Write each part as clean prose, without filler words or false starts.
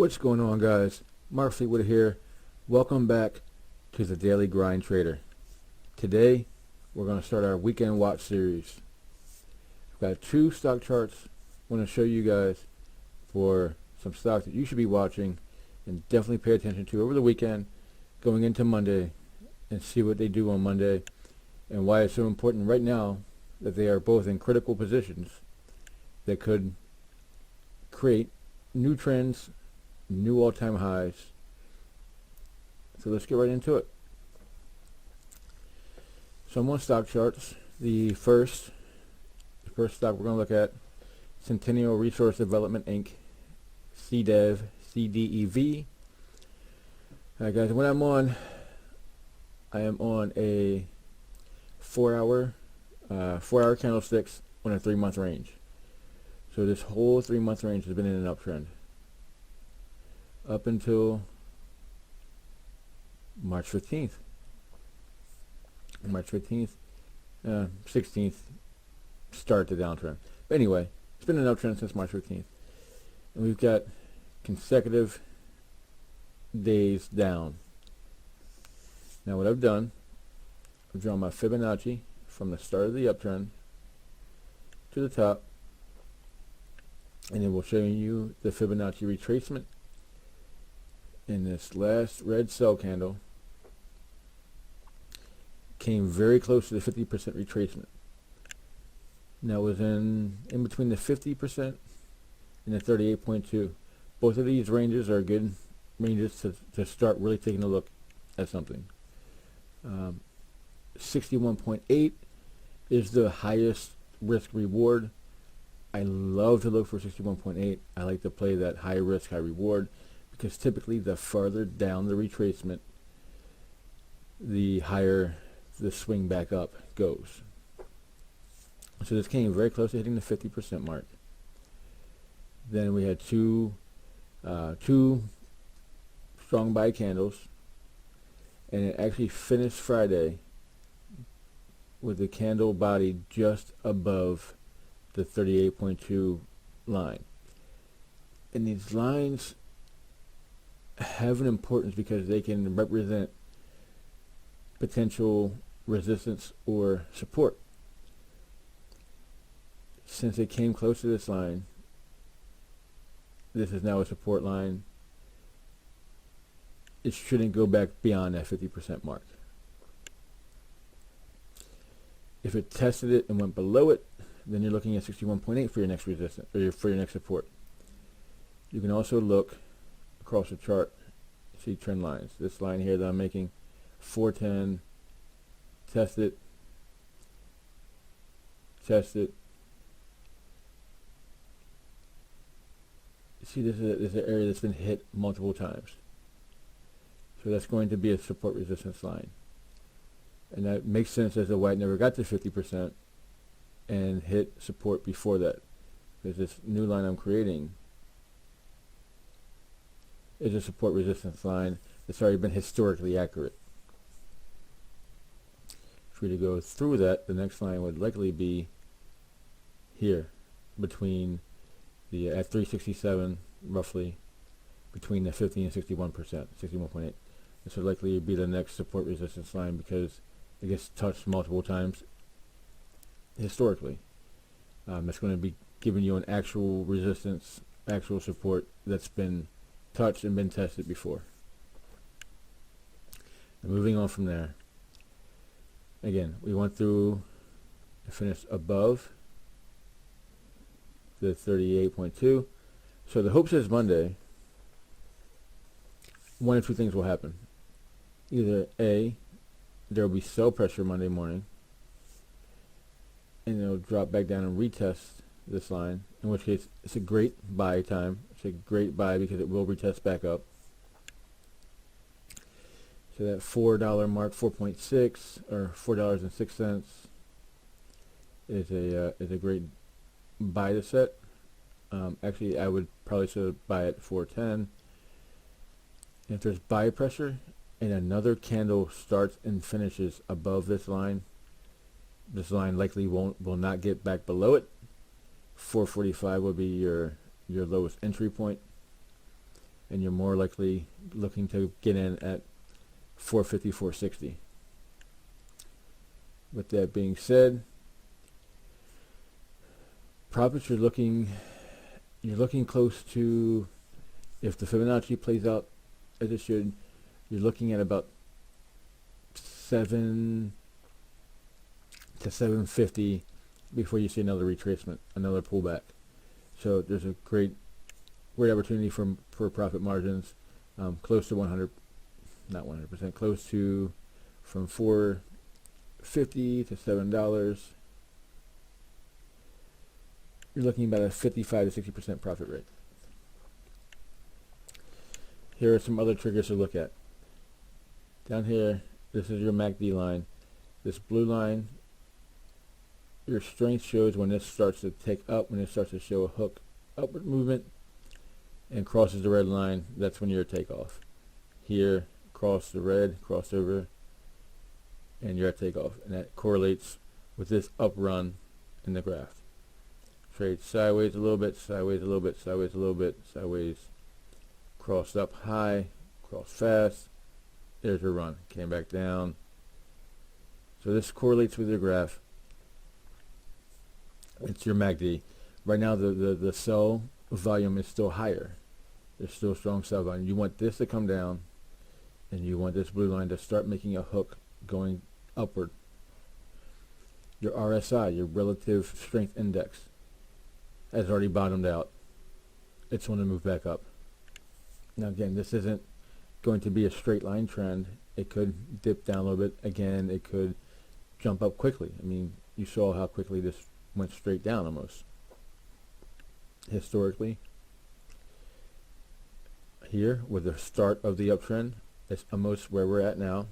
What's going on, guys? Mark Fleetwood here. Welcome back to the Daily Grind Trader. Today we're going to start our weekend watch series. I've got two stock charts I want to show you guys for some stocks that you should be watching and definitely pay attention to over the weekend going into Monday, and see what they do on Monday and why it's so important right now that they are both in critical positions that could create new trends, new all-time highs. So let's get right into it. So I'm on stock charts. The first stock we're going to look at, Centennial Resource Development Inc., Cdev, CDEV. Alright guys, when I am on a 4-hour candlesticks on a 3-month range. So this whole 3-month range has been in an uptrend up until March 15th. March 15th, 16th started the downtrend. But anyway, it's been an uptrend since March 15th. And we've got consecutive days down. Now what I've done, I've drawn my Fibonacci from the start of the uptrend to the top, and then we'll show you the Fibonacci retracement in this last red sell candle. Came very close to the 50% retracement. Now it was in between the 50% and the 38.2. Both of these ranges are good ranges to start really taking a look at something. 61.8 is the highest risk reward. I love to look for 61.8. I like to play that high risk, high reward, because typically the farther down the retracement, the higher the swing back up goes. So this came very close to hitting the 50% mark. Then we had two strong buy candles, and it actually finished Friday with the candle body just above the 38.2 line. And these lines have an importance because they can represent potential resistance or support. Since it came close to this line, this is now a support line. It shouldn't go back beyond that 50% mark. If it tested it and went below it, then you're looking at 61.8 for your next resistance, or for your next support. You can also look across the chart, see trend lines. This line here that I'm making, 410, test it, see this is an area that's been hit multiple times. So that's going to be a support resistance line. And that makes sense as to why it never got to 50% and hit support before that. Because this new line I'm creating is a support resistance line that's already been historically accurate. If we were to go through that, the next line would likely be here, between the at 367 roughly, between the 50 and 61%, 61.8. This would likely be the next support resistance line because it gets touched multiple times historically. It's going to be giving you an actual resistance, actual support that's been touched and been tested before. And moving on from there, again, we went through and finished above the 38.2. So the hope says Monday, one of two things will happen. Either A, there will be sell pressure Monday morning, and it'll drop back down and retest this line, in which case it's a great buy time. It's a great buy because it will retest back up. So that $4 mark, 4.6 or $4.06 is a great buy to set. Actually, I would probably still buy at 410. If there's buy pressure and another candle starts and finishes above this line likely will not get back below it. 445 will be your lowest entry point. and you're more likely looking to get in at 450, 460. With that being said, profits you're looking close to, if the Fibonacci plays out as it should, you're looking at about 7 to 750 before you see another retracement, another pullback. So there's a great opportunity for profit margins, close to 100, not 100%, close to from $4.50 to $7. You're looking about a 55 to 60% profit rate. Here are some other triggers to look at. Down here, this is your MACD line. This blue line, your strength shows when this starts to tick up, when it starts to show a hook upward movement and crosses the red line, that's when you're at takeoff. Here, cross the red, cross over, and you're at takeoff. And that correlates with this up run in the graph. Trade sideways a little bit, sideways a little bit, sideways a little bit, sideways, crossed up high, crossed fast, there's your run, came back down. So this correlates with your graph. It's your MACD. Right now the sell volume is still higher. There's still strong sell volume. You want this to come down, and you want this blue line to start making a hook going upward. Your RSI, your relative strength index, has already bottomed out. It's going to move back up. Now again, this isn't going to be a straight line trend. It could dip down a little bit. Again, it could jump up quickly. I mean, you saw how quickly this went straight down almost. Historically, here with the start of the uptrend, it's almost where we're at now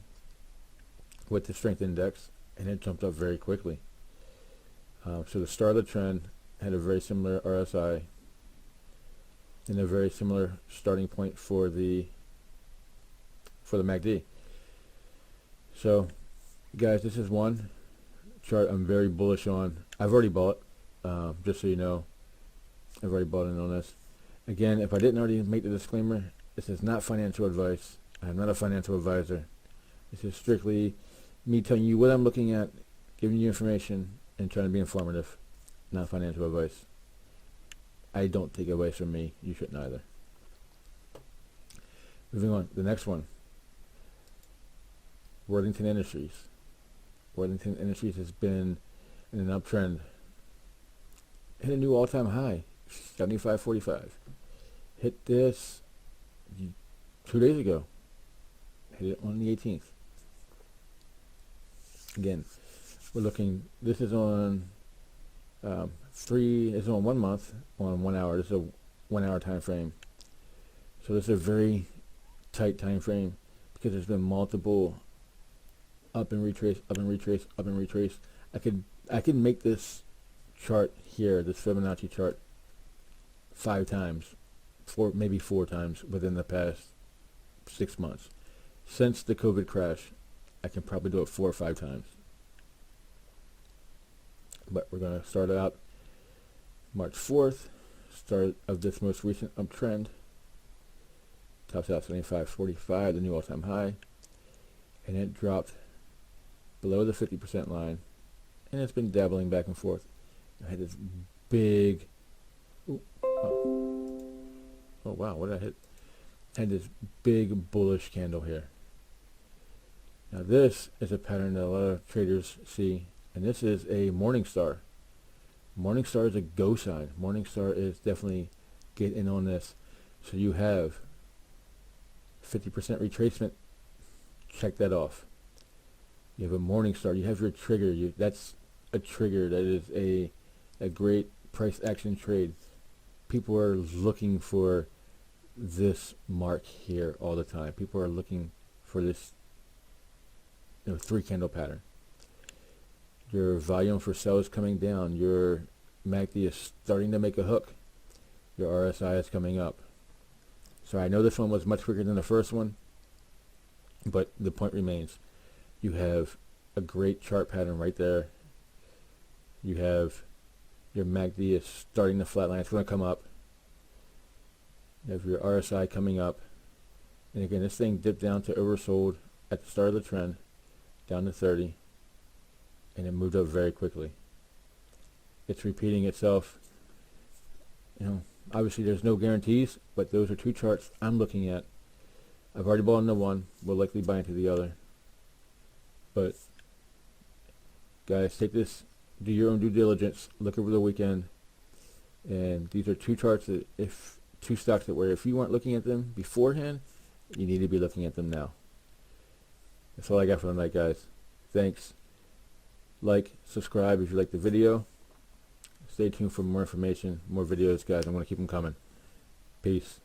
with the strength index, and it jumped up very quickly. So the start of the trend had a very similar RSI and a very similar starting point for the MACD. So guys, this is one chart I'm very bullish on. I've already bought, just so you know, I've already bought in on this. Again, if I didn't already make the disclaimer, this is not financial advice. I'm not a financial advisor. This is strictly me telling you what I'm looking at, giving you information, and trying to be informative, not financial advice. I don't take advice from me. You shouldn't either. Moving on, the next one. Worthington Industries. Worthington Industries has been in an uptrend. Hit a new all-time high, 75.45. Hit this 2 days ago. Hit it on the 18th. Again, we're looking, this is on it's on 1 month, on 1 hour. This is a 1 hour time frame. So this is a very tight time frame because there's been multiple up and retrace, up and retrace, up and retrace. I could make this chart here, this Fibonacci chart, 5 times, maybe 4 times within the past 6 months. Since the COVID crash, I can probably do it 4 or 5 times. But we're going to start out March 4th, start of this most recent uptrend. Tops out 75.45, the new all-time high, and it dropped below the 50% line, and it's been dabbling back and forth. I had this big, oh wow, what did I hit? I had this big bullish candle here. Now this is a pattern that a lot of traders see, and this is a morning star. Morning star is a go sign. Morning star is definitely get in on this. So you have 50% retracement. Check that off. You have a morning star. You have your trigger. That's a trigger. That is a great price action trade. People are looking for this mark here all the time. People are looking for this 3 candle pattern. Your volume for sell is coming down. Your MACD is starting to make a hook. Your RSI is coming up. So I know this one was much quicker than the first one, but the point remains. You have a great chart pattern right there. You have your MACD is starting to flatline. It's going to come up. You have your RSI coming up. And again, this thing dipped down to oversold at the start of the trend, down to 30, and it moved up very quickly. It's repeating itself. Obviously there's no guarantees, but those are two charts I'm looking at. I've already bought into one, will likely buy into the other. But guys, take this, do your own due diligence, look over the weekend, and these are two charts that two stocks that where if you weren't looking at them beforehand, you need to be looking at them now. That's all I got for tonight, guys. Thanks. Like, subscribe if you like the video. Stay tuned for more information, more videos, guys. I'm going to keep them coming. Peace.